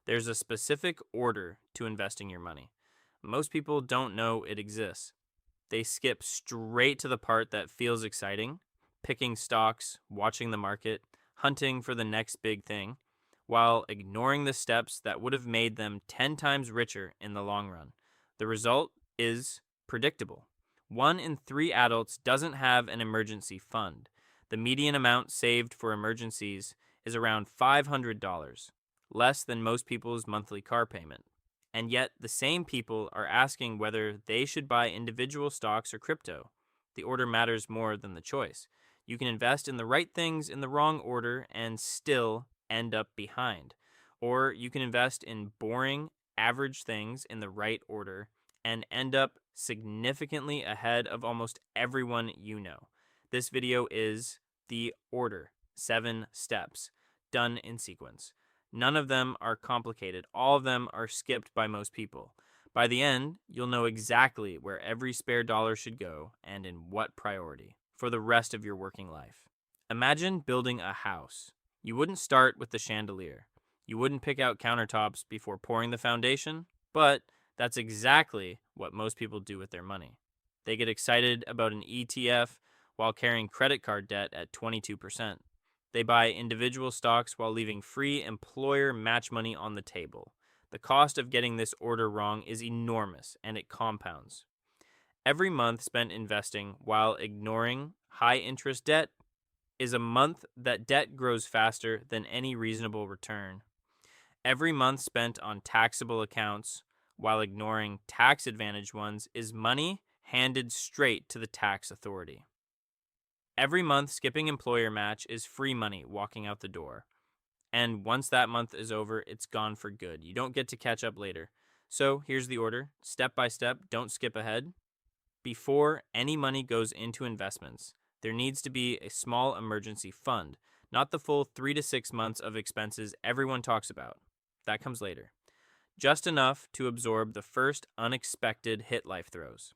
There's a specific order to investing your money. Most people don't know it exists. They skip straight to the part that feels exciting, picking stocks, watching the market, hunting for the next big thing, while ignoring the steps that would have made them 10 times richer in the long run. The result is predictable. 1 in 3 adults doesn't have an emergency fund. The median amount saved for emergencies is around $500, less than most people's monthly car payment. And yet, the same people are asking whether they should buy individual stocks or crypto. The order matters more than the choice. You can invest in the right things in the wrong order and still end up behind. Or you can invest in boring, average things in the right order and end up significantly ahead of almost everyone you know. This video is the order, 7 steps, done in sequence. None of them are complicated. All of them are skipped by most people. By the end, you'll know exactly where every spare dollar should go and in what priority for the rest of your working life. Imagine building a house. You wouldn't start with the chandelier. You wouldn't pick out countertops before pouring the foundation, but that's exactly what most people do with their money. They get excited about an ETF while carrying credit card debt at 22%. They buy individual stocks while leaving free employer match money on the table. The cost of getting this order wrong is enormous, and it compounds. Every month spent investing while ignoring high interest debt is a month that debt grows faster than any reasonable return. Every month spent on taxable accounts while ignoring tax advantage ones is money handed straight to the tax authority. Every month skipping employer match is free money walking out the door. And once that month is over, it's gone for good. You don't get to catch up later. So here's the order. Step by step, don't skip ahead. Before any money goes into investments, there needs to be a small emergency fund, not the full 3 to 6 months of expenses everyone talks about. That comes later. Just enough to absorb the first unexpected hit life throws.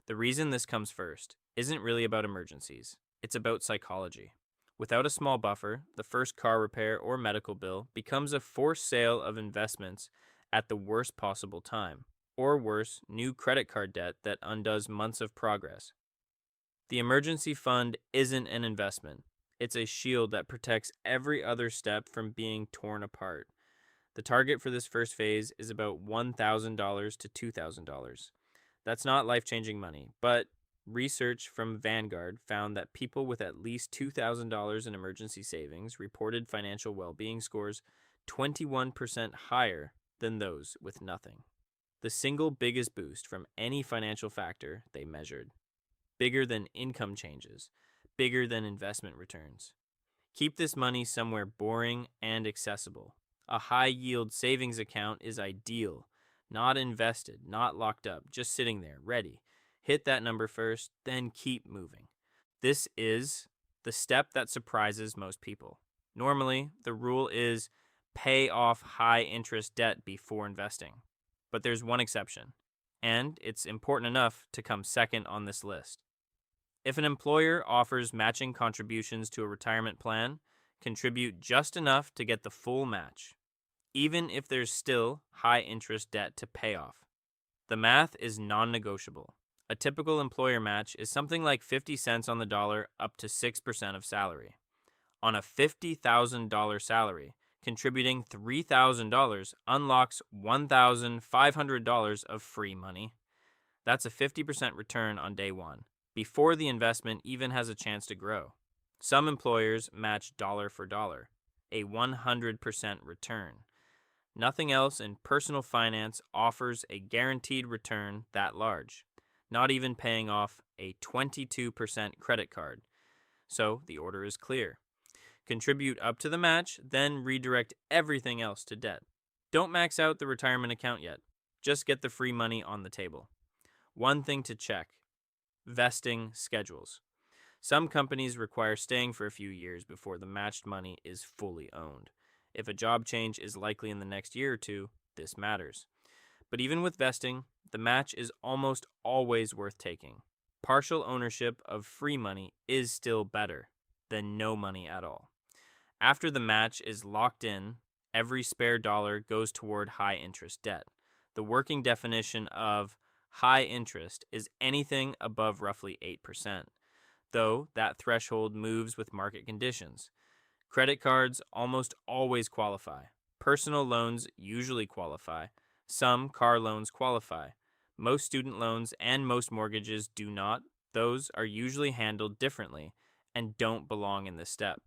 The reason this comes first isn't really about emergencies. It's about psychology. Without a small buffer, the first car repair or medical bill becomes a forced sale of investments at the worst possible time, or worse, new credit card debt that undoes months of progress. The emergency fund isn't an investment. It's a shield that protects every other step from being torn apart. The target for this first phase is about $1,000 to $2,000. That's not life-changing money, but research from Vanguard found that people with at least $2,000 in emergency savings reported financial well-being scores 21% higher than those with nothing. The single biggest boost from any financial factor they measured. Bigger than income changes, bigger than investment returns. Keep this money somewhere boring and accessible. A high-yield savings account is ideal. Not invested, not locked up, just sitting there, ready. Hit that number first, then keep moving. This is the step that surprises most people. Normally, the rule is pay off high interest debt before investing. But there's one exception, and it's important enough to come second on this list. If an employer offers matching contributions to a retirement plan, contribute just enough to get the full match, even if there's still high interest debt to pay off. The math is non-negotiable. A typical employer match is something like 50 cents on the dollar up to 6% of salary. On a $50,000 salary, contributing $3,000 unlocks $1,500 of free money. That's a 50% return on day one, before the investment even has a chance to grow. Some employers match dollar for dollar, a 100% return. Nothing else in personal finance offers a guaranteed return that large, not even paying off a 22% credit card. So the order is clear. Contribute up to the match, then redirect everything else to debt. Don't max out the retirement account yet. Just get the free money on the table. One thing to check: vesting schedules. Some companies require staying for a few years before the matched money is fully owned. If a job change is likely in the next year or two, this matters. But even with vesting, the match is almost always worth taking. Partial ownership of free money is still better than no money at all. After the match is locked in every spare dollar goes toward high interest debt. The working definition of high interest is anything above roughly 8%, though that threshold moves with market conditions. Credit cards almost always qualify. Personal loans usually qualify. Some car loans qualify. Most student loans and most mortgages do not. Those are usually handled differently and don't belong in this step.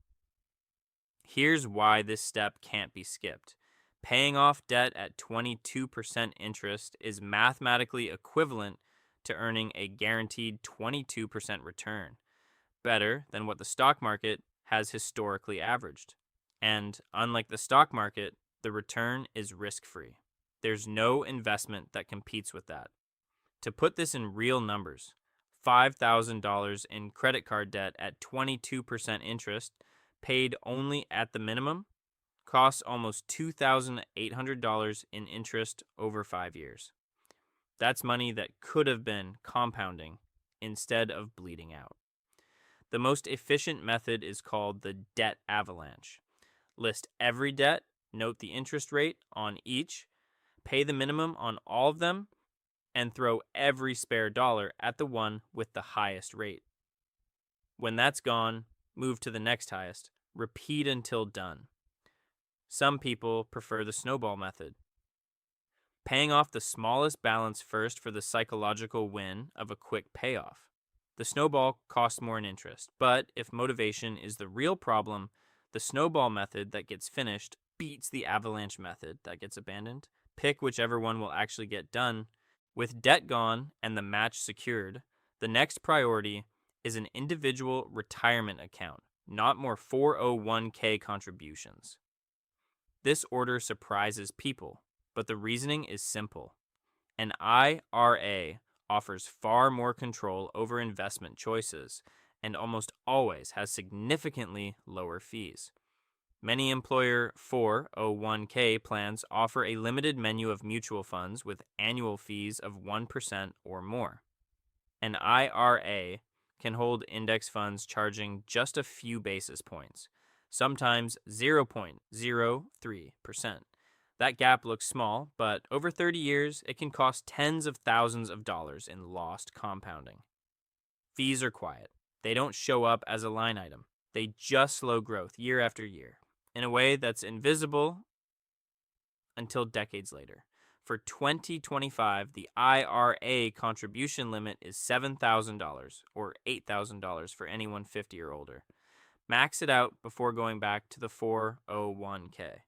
Here's why this step can't be skipped. Paying off debt at 22% interest is mathematically equivalent to earning a guaranteed 22% return, better than what the stock market has historically averaged. And unlike the stock market, the return is risk-free. There's no investment that competes with that. To put this in real numbers, $5,000 in credit card debt at 22% interest, paid only at the minimum, costs almost $2,800 in interest over 5 years. That's money that could have been compounding instead of bleeding out. The most efficient method is called the debt avalanche. List every debt, note the interest rate on each, pay the minimum on all of them, and throw every spare dollar at the one with the highest rate. When that's gone, move to the next highest. Repeat until done. Some people prefer the snowball method. Paying off the smallest balance first for the psychological win of a quick payoff. The snowball costs more in interest, but if motivation is the real problem, the snowball method that gets finished beats the avalanche method that gets abandoned. Pick whichever one will actually get done. With debt gone and the match secured, the next priority is an individual retirement account, not more 401k contributions. This order surprises people, but the reasoning is simple. An IRA offers far more control over investment choices and almost always has significantly lower fees. Many employer 401k plans offer a limited menu of mutual funds with annual fees of 1% or more. An IRA can hold index funds charging just a few basis points, sometimes 0.03%. That gap looks small, but over 30 years, it can cost tens of thousands of dollars in lost compounding. Fees are quiet. They don't show up as a line item. They just slow growth year after year in a way that's invisible until decades later. For 2025, the IRA contribution limit is $7,000 or $8,000 for anyone 50 or older. Max it out before going back to the 401k.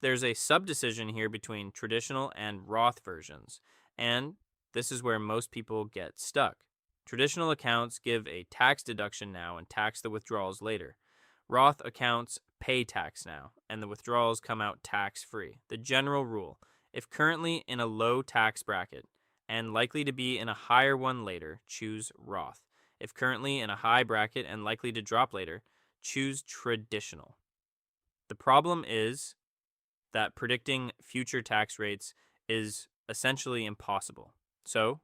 There's a subdecision here between traditional and Roth versions, and this is where most people get stuck. Traditional accounts give a tax deduction now and tax the withdrawals later. Roth accounts pay tax now, and the withdrawals come out tax-free. The general rule: if currently in a low tax bracket and likely to be in a higher one later, choose Roth. If currently in a high bracket and likely to drop later, choose traditional. The problem is that predicting future tax rates is essentially impossible. So,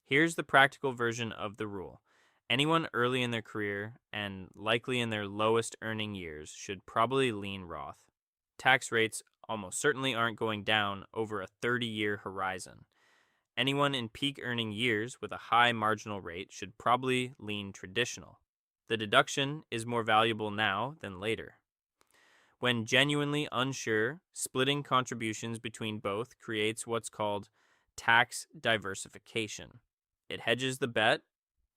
here's the practical version of the rule. Anyone early in their career and likely in their lowest earning years should probably lean Roth. Tax rates almost certainly aren't going down over a 30-year horizon. Anyone in peak earning years with a high marginal rate should probably lean traditional. The deduction is more valuable now than later. When genuinely unsure, splitting contributions between both creates what's called tax diversification. It hedges the bet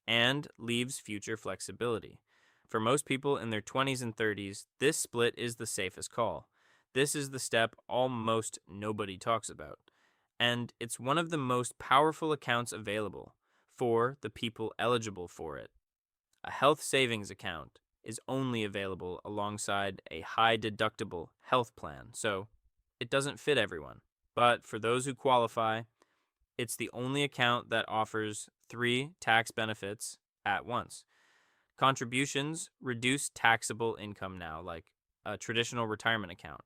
and leaves future flexibility. For most people in their 20s and 30s, this split is the safest call. This is the step almost nobody talks about. And it's one of the most powerful accounts available for the people eligible for it. A health savings account is only available alongside a high deductible health plan, so it doesn't fit everyone. But for those who qualify, it's the only account that offers 3 tax benefits at once. Contributions reduce taxable income now, like a traditional retirement account.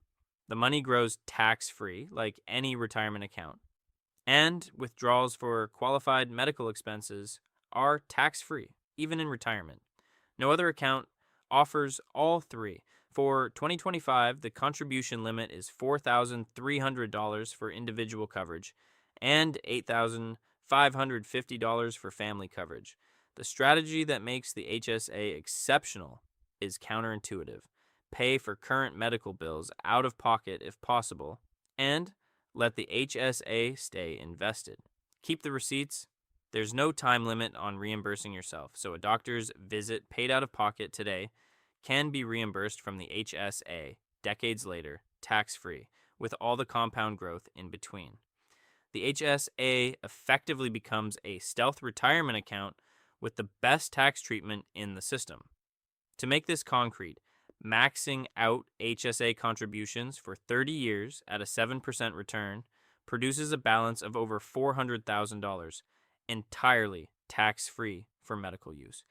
The money grows tax-free, like any retirement account. And withdrawals for qualified medical expenses are tax-free, even in retirement. No other account offers all 3, For 2025, the contribution limit is $4,300 for individual coverage and $8,550 for family coverage. The strategy that makes the HSA exceptional is counterintuitive. Pay for current medical bills out of pocket if possible, and let the HSA stay invested. Keep the receipts. There's no time limit on reimbursing yourself, so a doctor's visit paid out of pocket today can be reimbursed from the HSA decades later, tax-free, with all the compound growth in between. The HSA effectively becomes a stealth retirement account with the best tax treatment in the system. To make this concrete, maxing out HSA contributions for 30 years at a 7% return produces a balance of over $400,000, entirely tax-free for medical use.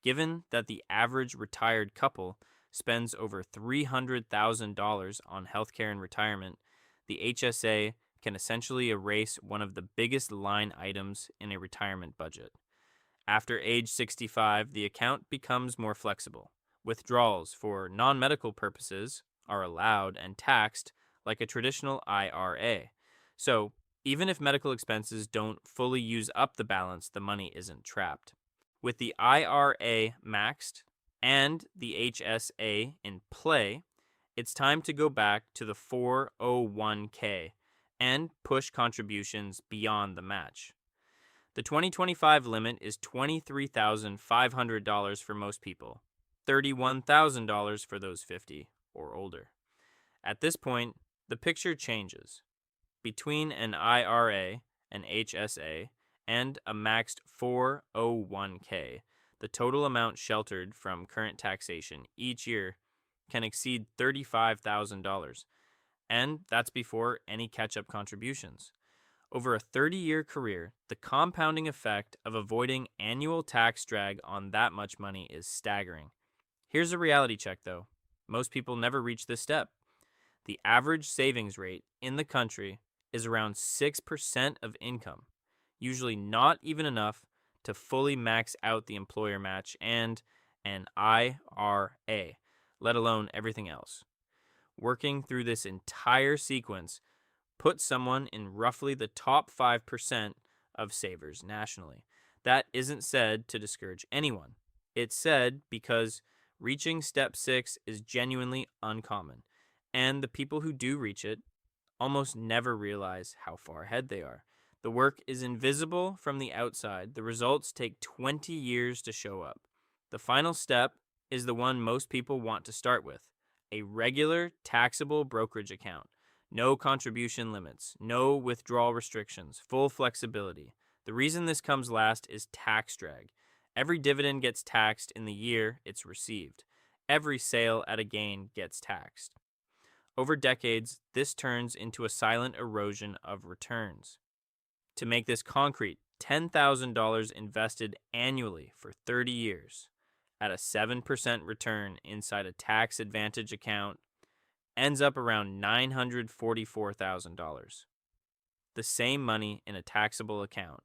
Given that the average retired couple spends over $300,000 on healthcare and retirement, the HSA can essentially erase one of the biggest line items in a retirement budget. After age 65, the account becomes more flexible. Withdrawals for non-medical purposes are allowed and taxed like a traditional IRA. So, even if medical expenses don't fully use up the balance, the money isn't trapped. With the IRA maxed and the HSA in play, it's time to go back to the 401k and push contributions beyond the match. The 2025 limit is $23,500 for most people, $31,000 for those 50 or older. At this point, the picture changes. Between an IRA, an HSA, and a maxed 401k, the total amount sheltered from current taxation each year can exceed $35,000, and that's before any catch-up contributions. Over a 30-year career, the compounding effect of avoiding annual tax drag on that much money is staggering. Here's a reality check, though. Most people never reach this step. The average savings rate in the country is around 6% of income, usually not even enough to fully max out the employer match and an IRA, let alone everything else. Working through this entire sequence puts someone in roughly the top 5% of savers nationally. That isn't said to discourage anyone. It's said because reaching step 6 is genuinely uncommon, and the people who do reach it almost never realize how far ahead they are. The work is invisible from the outside. The results take 20 years to show up. The final step is the one most people want to start with: a regular taxable brokerage account. No contribution limits, no withdrawal restrictions, full flexibility. The reason this comes last is tax drag. Every dividend gets taxed in the year it's received. Every sale at a gain gets taxed. Over decades, this turns into a silent erosion of returns. To make this concrete, $10,000 invested annually for 30 years at a 7% return inside a tax advantage account ends up around $944,000. The same money in a taxable account,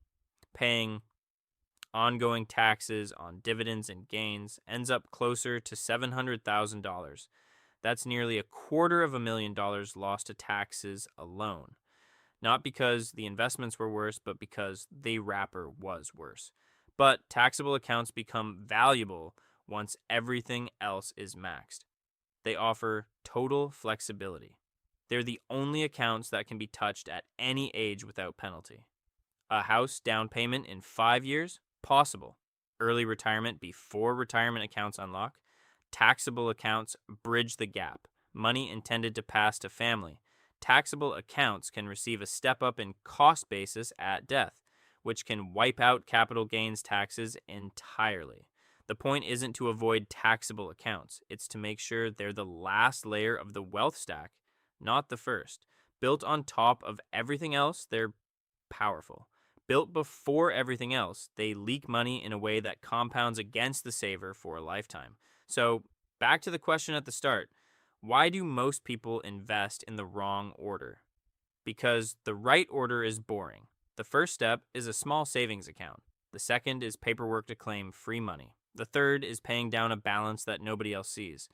paying ongoing taxes on dividends and gains, ends up closer to $700,000. That's nearly $250,000 lost to taxes alone. Not because the investments were worse, but because the wrapper was worse. But taxable accounts become valuable once everything else is maxed. They offer total flexibility. They're the only accounts that can be touched at any age without penalty. A house down payment in 5 years? Possible. Early retirement before retirement accounts unlock? Taxable accounts bridge the gap. Money intended to pass to family. Taxable accounts can receive a step up in cost basis at death, which can wipe out capital gains taxes entirely. The point isn't to avoid taxable accounts. It's to make sure they're the last layer of the wealth stack, not the first. Built on top of everything else, they're powerful. Built before everything else, they leak money in a way that compounds against the saver for a lifetime. So, back to the question at the start. Why do most people invest in the wrong order? Because the right order is boring. The first step is a small savings account. The second is paperwork to claim free money. The third is paying down a balance that nobody else sees.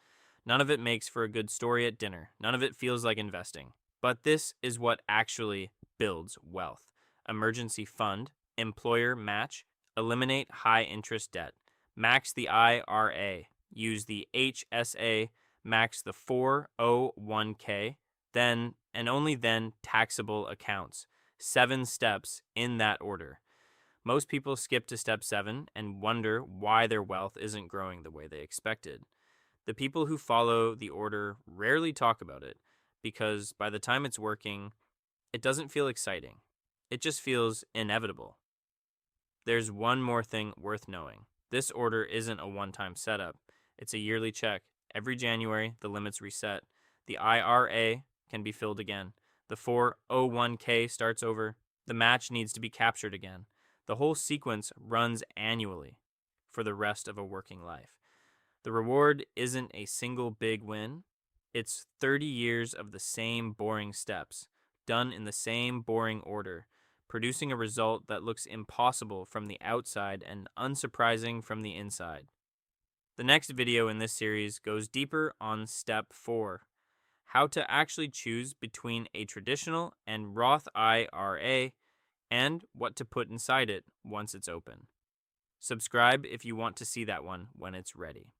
None of it makes for a good story at dinner. None of it feels like investing. But this is what actually builds wealth. Emergency fund, employer match, eliminate high interest debt, max the IRA, use the HSA, max the 401k, then and only then taxable accounts. 7 steps in that order. Most people skip to step 7 and wonder why their wealth isn't growing the way they expected. The people who follow the order rarely talk about it because by the time it's working, it doesn't feel exciting. It just feels inevitable. There's one more thing worth knowing. This order isn't a one-time setup. It's a yearly check. Every January, the limits reset. The IRA can be filled again. The 401k starts over. The match needs to be captured again. The whole sequence runs annually for the rest of a working life. The reward isn't a single big win. It's 30 years of the same boring steps, done in the same boring order, producing a result that looks impossible from the outside and unsurprising from the inside. The next video in this series goes deeper on step 4, how to actually choose between a traditional and Roth IRA and what to put inside it once it's open. Subscribe if you want to see that one when it's ready.